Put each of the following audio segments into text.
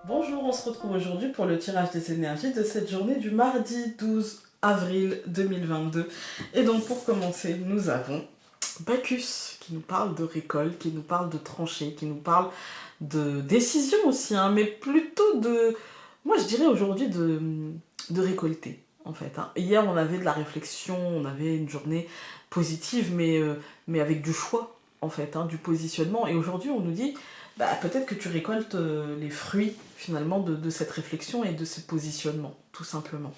Bonjour, on se retrouve aujourd'hui pour le tirage des énergies de cette journée du mardi 12 avril 2022. Et donc pour commencer, nous avons Bacchus qui nous parle de récolte, qui nous parle de tranchée, qui nous parle de décision aussi, hein, mais plutôt de, moi je dirais aujourd'hui de récolter en fait. Hein. Hier on avait de la réflexion, on avait une journée positive, mais avec du choix en fait, hein, du positionnement. Et aujourd'hui on nous dit bah, peut-être que tu récoltes les fruits finalement de cette réflexion et de ce positionnement, tout simplement.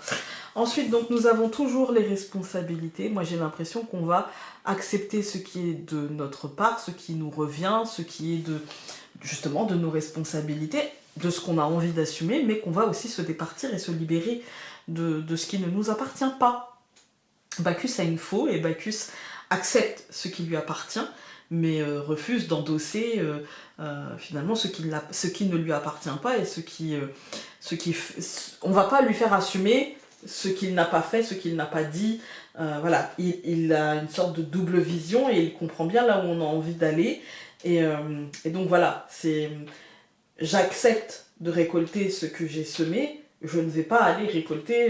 Ensuite, donc, nous avons toujours les responsabilités. Moi, j'ai l'impression qu'on va accepter ce qui est de notre part, ce qui nous revient, ce qui est de justement de nos responsabilités, de ce qu'on a envie d'assumer, mais qu'on va aussi se départir et se libérer de ce qui ne nous appartient pas. Bacchus a une faux et Bacchus accepte ce qui lui appartient, mais refuse d'endosser finalement ce qui ne lui appartient pas et on va pas lui faire assumer ce qu'il n'a pas fait, ce qu'il n'a pas dit. Voilà, il a une sorte de double vision et il comprend bien là où on a envie d'aller. Et donc voilà, j'accepte de récolter ce que j'ai semé, je ne vais pas aller récolter,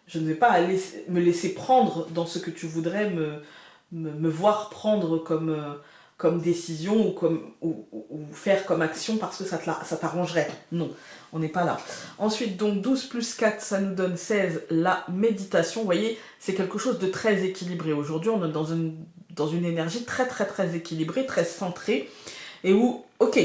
je ne vais pas aller me laisser prendre dans ce que tu voudrais me voir prendre comme décision ou faire comme action parce que ça t'arrangerait. Non, on n'est pas là. Ensuite, donc 12 plus 4, ça nous donne 16, la méditation. Vous voyez, c'est quelque chose de très équilibré. Aujourd'hui, on est dans une énergie très très très équilibrée, très centrée, et où, ok,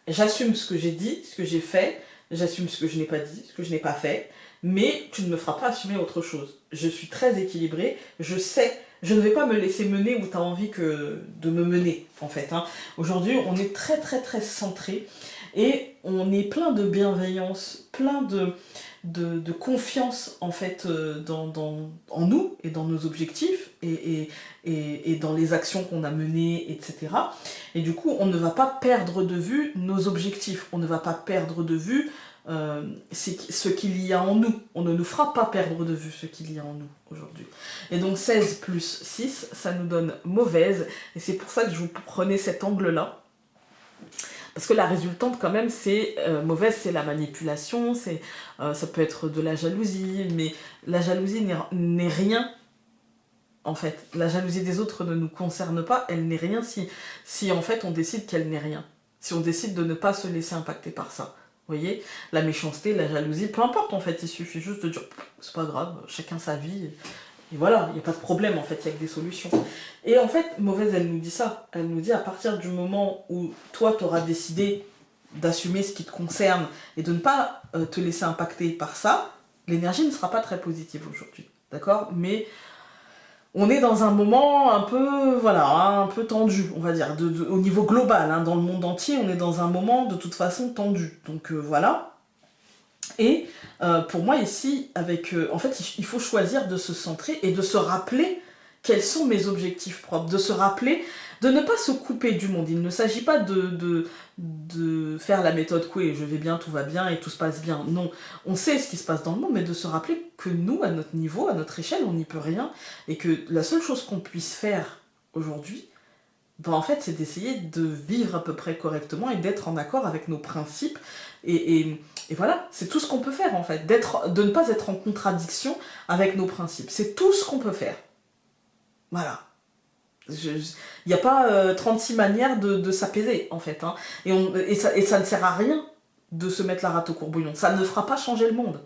j'assume ce que j'ai dit, ce que j'ai fait, j'assume ce que je n'ai pas dit, ce que je n'ai pas fait, mais tu ne me feras pas assumer autre chose. Je suis très équilibrée, je sais, je ne vais pas me laisser mener où tu as envie de me mener, en fait. Hein. Aujourd'hui, on est très très très centré et on est plein de bienveillance, plein de confiance, en fait, en nous et dans nos objectifs et dans les actions qu'on a menées, etc. Et du coup, on ne va pas perdre de vue nos objectifs, on ne va pas perdre de vue ce qu'il y a en nous. On ne nous fera pas perdre de vue ce qu'il y a en nous aujourd'hui. Et donc 16 plus 6, ça nous donne mauvaise. Et c'est pour ça que je vous prenais cet angle-là. Parce que la résultante, quand même, c'est mauvaise, c'est la manipulation, ça peut être de la jalousie, mais la jalousie n'est rien. En fait, la jalousie des autres ne nous concerne pas, elle n'est rien si en fait on décide qu'elle n'est rien. Si on décide de ne pas se laisser impacter par ça. Vous voyez, la méchanceté, la jalousie, peu importe en fait, il suffit juste de dire c'est pas grave, chacun sa vie, et voilà, il n'y a pas de problème en fait, il y a que des solutions. Et en fait, mauvaise, elle nous dit ça, elle nous dit à partir du moment où toi tu auras décidé d'assumer ce qui te concerne et de ne pas te laisser impacter par ça, l'énergie ne sera pas très positive aujourd'hui, d'accord? Mais on est dans un moment un peu, voilà, hein, un peu tendu, on va dire, au niveau global, hein, dans le monde entier, on est dans un moment de toute façon tendu. Donc voilà. Et pour moi ici, en fait, il faut choisir de se centrer et de se rappeler quels sont mes objectifs propres, de se rappeler, de ne pas se couper du monde. Il ne s'agit pas de faire la méthode Coué, je vais bien, tout va bien et tout se passe bien. Non, on sait ce qui se passe dans le monde, mais de se rappeler que nous, à notre niveau, à notre échelle, on n'y peut rien et que la seule chose qu'on puisse faire aujourd'hui, ben en fait, c'est d'essayer de vivre à peu près correctement et d'être en accord avec nos principes. Et voilà, c'est tout ce qu'on peut faire en fait, de ne pas être en contradiction avec nos principes. C'est tout ce qu'on peut faire. Voilà. Il n'y a pas 36 manières de s'apaiser en fait. Hein. Ça ne sert à rien de se mettre la rate au courbouillon. Ça ne fera pas changer le monde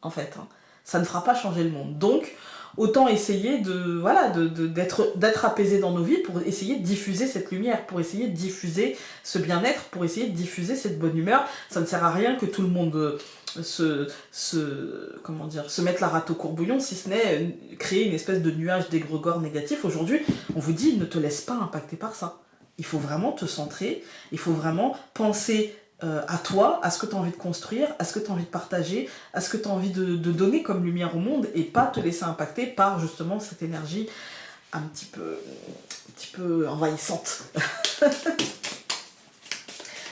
en fait. Hein. Ça ne fera pas changer le monde. Donc, autant essayer d'être apaisé dans nos vies pour essayer de diffuser cette lumière, pour essayer de diffuser ce bien-être, pour essayer de diffuser cette bonne humeur. Ça ne sert à rien que tout le monde se mette la rate au courbouillon, si ce n'est créer une espèce de nuage d'égrégore négatif. Aujourd'hui, on vous dit, ne te laisse pas impacter par ça. Il faut vraiment te centrer, il faut vraiment penser à toi, à ce que tu as envie de construire, à ce que tu as envie de partager, à ce que tu as envie de donner comme lumière au monde et pas te laisser impacter par justement cette énergie un petit peu envahissante.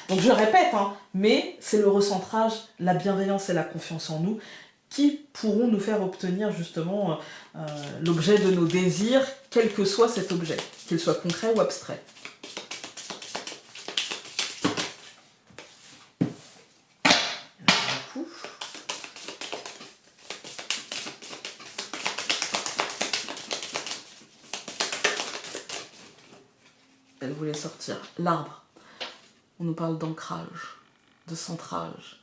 Donc je répète, hein, mais c'est le recentrage, la bienveillance et la confiance en nous qui pourront nous faire obtenir justement l'objet de nos désirs, quel que soit cet objet, qu'il soit concret ou abstrait. elle voulait sortir. L'arbre. On nous parle d'ancrage, de centrage.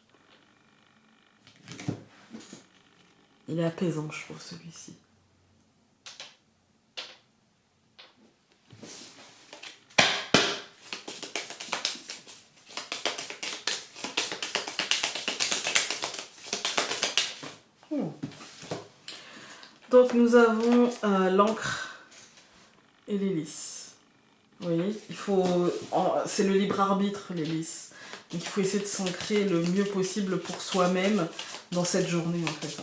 Il est apaisant, je trouve, celui-ci. Donc nous avons l'encre et l'hélice. Vous voyez, c'est le libre arbitre, l'hélice. Donc il faut essayer de s'ancrer le mieux possible pour soi-même dans cette journée en fait.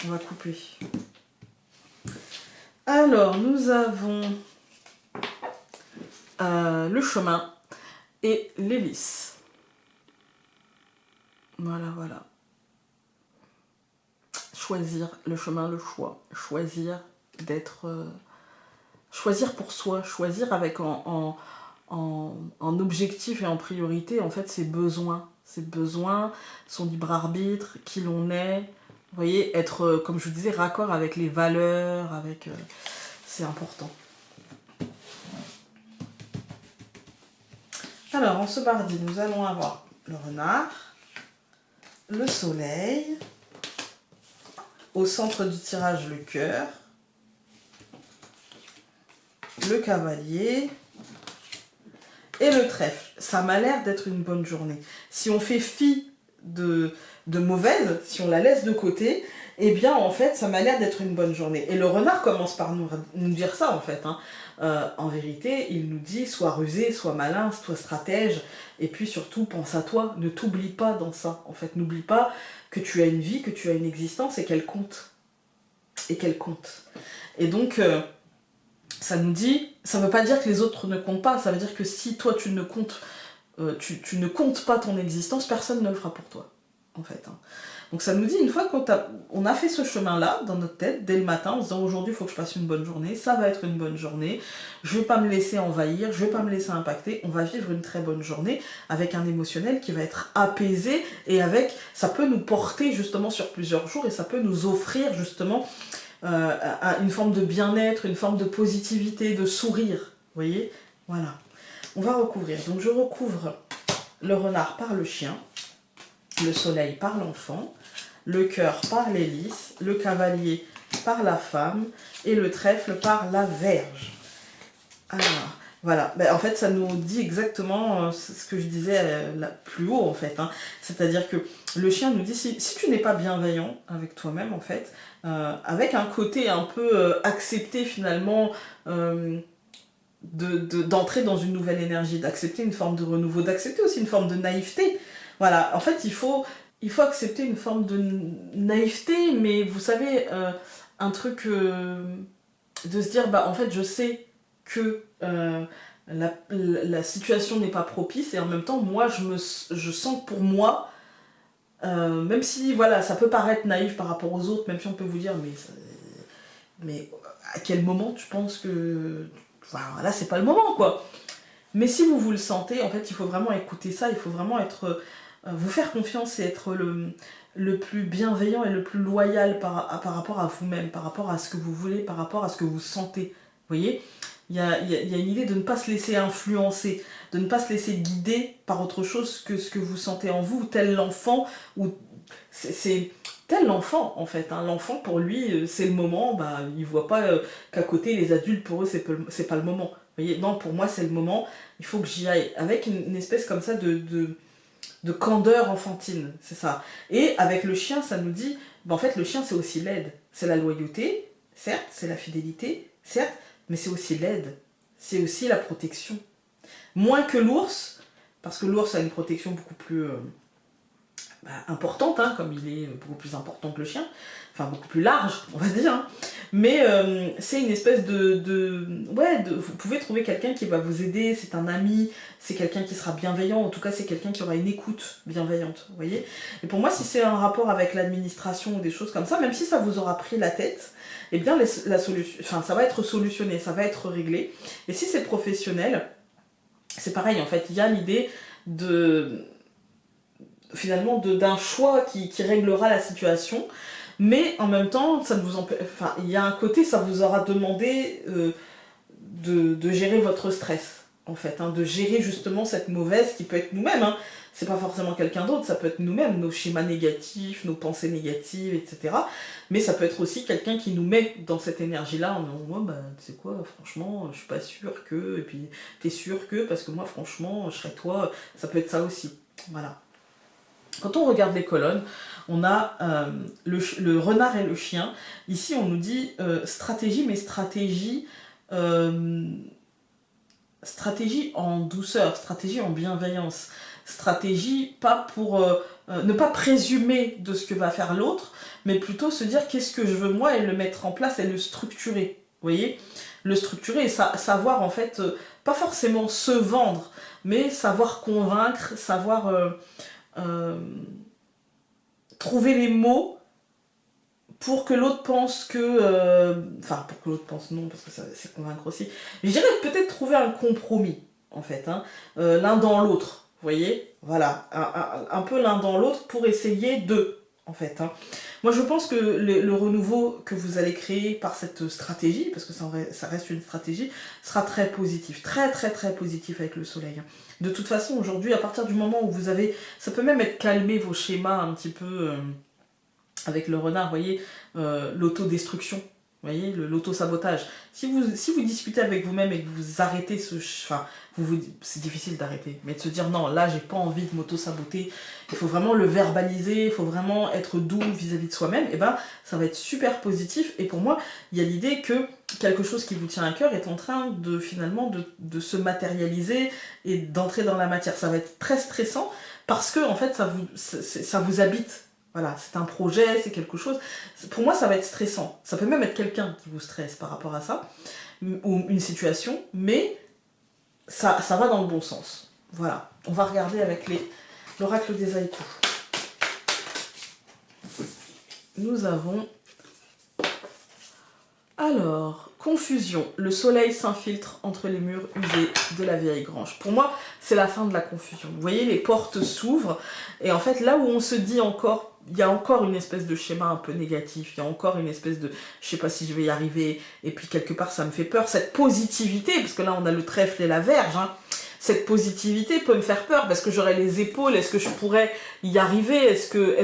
On va couper. Alors nous avons le chemin et l'hélice. Voilà, voilà. Choisir le chemin, le choix. Choisir d'être... choisir pour soi, choisir avec en objectif et en priorité, en fait, ses besoins. Ses besoins, son libre arbitre, qui l'on est. Vous voyez, être, comme je vous disais, raccord avec les valeurs, avec... c'est important. Alors, en ce mardi, nous allons avoir le renard, le soleil, au centre du tirage, le cœur, le cavalier et le trèfle. Ça m'a l'air d'être une bonne journée. Si on fait fi de mauvaise, si on la laisse de côté, eh bien en fait ça m'a l'air d'être une bonne journée. Et le renard commence par nous dire ça en fait. En vérité, il nous dit sois rusé, sois malin, sois stratège, et puis surtout pense à toi, ne t'oublie pas dans ça. En fait, n'oublie pas que tu as une vie, que tu as une existence et qu'elle compte. Et qu'elle compte. Et donc... ça nous dit, ça ne veut pas dire que les autres ne comptent pas, ça veut dire que si toi tu ne comptes, tu ne comptes pas ton existence, personne ne le fera pour toi, en fait. Donc ça nous dit, une fois qu'on a fait ce chemin-là dans notre tête, dès le matin, en se disant aujourd'hui il faut que je passe une bonne journée, ça va être une bonne journée, je ne vais pas me laisser envahir, je ne vais pas me laisser impacter, on va vivre une très bonne journée avec un émotionnel qui va être apaisé et ça peut nous porter justement sur plusieurs jours et ça peut nous offrir justement une forme de bien-être, une forme de positivité, de sourire, vous voyez, voilà. On va recouvrir, donc je recouvre le renard par le chien, le soleil par l'enfant, le cœur par l'hélice, le cavalier par la femme et le trèfle par la Vierge. Alors, voilà, en fait ça nous dit exactement ce que je disais plus haut en fait, c'est-à-dire que le chien nous dit si tu n'es pas bienveillant avec toi-même en fait, avec un côté un peu accepter finalement d'entrer dans une nouvelle énergie, d'accepter une forme de renouveau, d'accepter aussi une forme de naïveté. Voilà, en fait il faut accepter une forme de naïveté, mais vous savez, un truc de se dire, en fait je sais que la situation n'est pas propice et en même temps moi je sens que pour moi, même si voilà ça peut paraître naïf par rapport aux autres, même si on peut vous dire mais à quel moment tu penses que voilà, là c'est pas le moment quoi, mais si vous le sentez en fait il faut vraiment écouter ça, il faut vraiment vous faire confiance et être le plus bienveillant et le plus loyal par rapport à vous-même, par rapport à ce que vous voulez, par rapport à ce que vous sentez. Vous voyez, il y a une idée de ne pas se laisser influencer, de ne pas se laisser guider par autre chose que ce que vous sentez en vous, tel l'enfant, ou c'est tel l'enfant en fait. L'enfant pour lui c'est le moment, il voit pas qu'à côté les adultes pour eux c'est pas le moment. Vous voyez, non pour moi c'est le moment, il faut que j'y aille, avec une espèce comme ça de candeur enfantine, c'est ça. Et avec le chien, ça nous dit, en fait, le chien, c'est aussi l'aide. C'est la loyauté, certes, c'est la fidélité, certes, mais c'est aussi l'aide. C'est aussi la protection. Moins que l'ours, parce que l'ours a une protection beaucoup plus importante, comme il est beaucoup plus important que le chien, enfin beaucoup plus large, on va dire, mais c'est une espèce vous pouvez trouver quelqu'un qui va vous aider, c'est un ami, c'est quelqu'un qui sera bienveillant, en tout cas c'est quelqu'un qui aura une écoute bienveillante, vous voyez. Et pour moi, si c'est un rapport avec l'administration ou des choses comme ça, même si ça vous aura pris la tête, eh bien ça va être solutionné, ça va être réglé. Et si c'est professionnel, c'est pareil en fait, il y a l'idée finalement d'un choix qui réglera la situation, mais en même temps ça ne vous il y a un côté, ça vous aura demandé de gérer votre stress en fait, hein, de gérer justement cette mauvaise qui peut être nous-mêmes, hein. C'est pas forcément quelqu'un d'autre, ça peut être nous-mêmes, nos schémas négatifs, nos pensées négatives, etc. Mais ça peut être aussi quelqu'un qui nous met dans cette énergie-là en disant, moi, bah, tu sais quoi, franchement, je suis pas sûre que, et puis t'es sûr que, parce que moi, franchement, je serais toi, ça peut être ça aussi. Voilà. Quand on regarde les colonnes, on a le renard et le chien. Ici, on nous dit stratégie, mais stratégie en douceur, stratégie en bienveillance, stratégie pas pour ne pas présumer de ce que va faire l'autre, mais plutôt se dire qu'est-ce que je veux moi et le mettre en place et le structurer. Vous voyez, le structurer et savoir en fait, pas forcément se vendre, mais savoir convaincre, savoir trouver les mots pour que l'autre pense que... Enfin, pour que l'autre pense non, parce que c'est convaincre aussi. Je dirais peut-être trouver un compromis, en fait, hein, l'un dans l'autre, vous voyez. Voilà, un peu l'un dans l'autre pour essayer de, en fait. Hein. Moi, je pense que le renouveau que vous allez créer par cette stratégie, parce que ça reste une stratégie, sera très positif, très très très positif avec le soleil. Hein. De toute façon, aujourd'hui, à partir du moment où vous avez... Ça peut même être calmer vos schémas un petit peu... avec le renard, vous voyez, l'autodestruction, vous voyez, l'auto-sabotage. Si vous discutez avec vous-même et que vous arrêtez enfin, c'est difficile d'arrêter, mais de se dire non, là, j'ai pas envie de m'auto-saboter, il faut vraiment le verbaliser, il faut vraiment être doux vis-à-vis de soi-même, et ben, ça va être super positif. Et pour moi, il y a l'idée que quelque chose qui vous tient à cœur est en train de, finalement, de se matérialiser et d'entrer dans la matière. Ça va être très stressant parce que, en fait, ça vous habite. Voilà, c'est un projet, c'est quelque chose. Pour moi, ça va être stressant. Ça peut même être quelqu'un qui vous stresse par rapport à ça, ou une situation, mais ça va dans le bon sens. Voilà, on va regarder avec l'oracle des haïkus. Nous avons... Alors, confusion. Le soleil s'infiltre entre les murs usés de la vieille grange. Pour moi, c'est la fin de la confusion. Vous voyez, les portes s'ouvrent, et en fait, là où on se dit encore... Il y a encore une espèce de schéma un peu négatif, il y a encore une espèce de je sais pas si je vais y arriver, et puis quelque part ça me fait peur. Cette positivité, parce que là on a le trèfle et la verge, hein, cette positivité peut me faire peur parce que j'aurai les épaules, est-ce que je pourrais y arriver, est-ce que,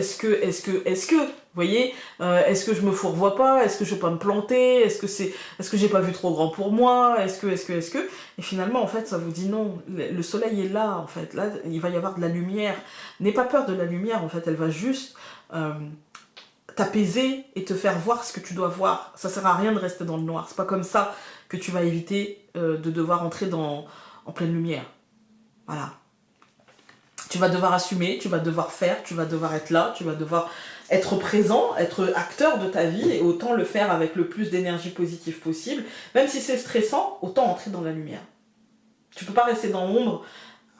vous voyez, est-ce que je me fourvoie pas, est-ce que je vais pas me planter, est-ce que j'ai pas vu trop grand pour moi, est-ce que, et finalement en fait ça vous dit non, le soleil est là en fait, là il va y avoir de la lumière, n'aie pas peur de la lumière en fait, elle va juste t'apaiser et te faire voir ce que tu dois voir. Ça sert à rien de rester dans le noir. C'est pas comme ça que tu vas éviter de devoir entrer en pleine lumière. Voilà. Tu vas devoir assumer, tu vas devoir faire, tu vas devoir être là, tu vas devoir être présent, être acteur de ta vie, et autant le faire avec le plus d'énergie positive possible. Même si c'est stressant, autant entrer dans la lumière. Tu peux pas rester dans l'ombre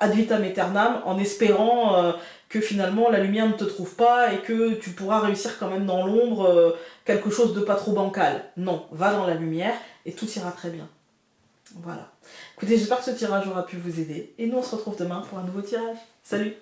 ad vitam aeternam en espérant que finalement la lumière ne te trouve pas et que tu pourras réussir quand même dans l'ombre quelque chose de pas trop bancal. Non, va dans la lumière et tout ira très bien. Voilà. Écoutez, j'espère que ce tirage aura pu vous aider et nous on se retrouve demain pour un nouveau tirage. Salut!